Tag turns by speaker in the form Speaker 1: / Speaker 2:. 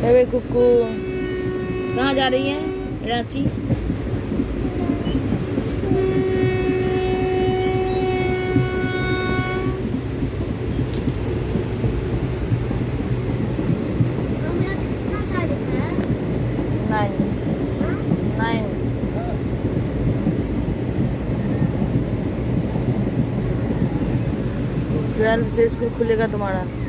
Speaker 1: अबे कुक्कू कहाँ जा रही है रांची? नहीं नहीं 12 से स्कूल खुलेगा तुम्हारा।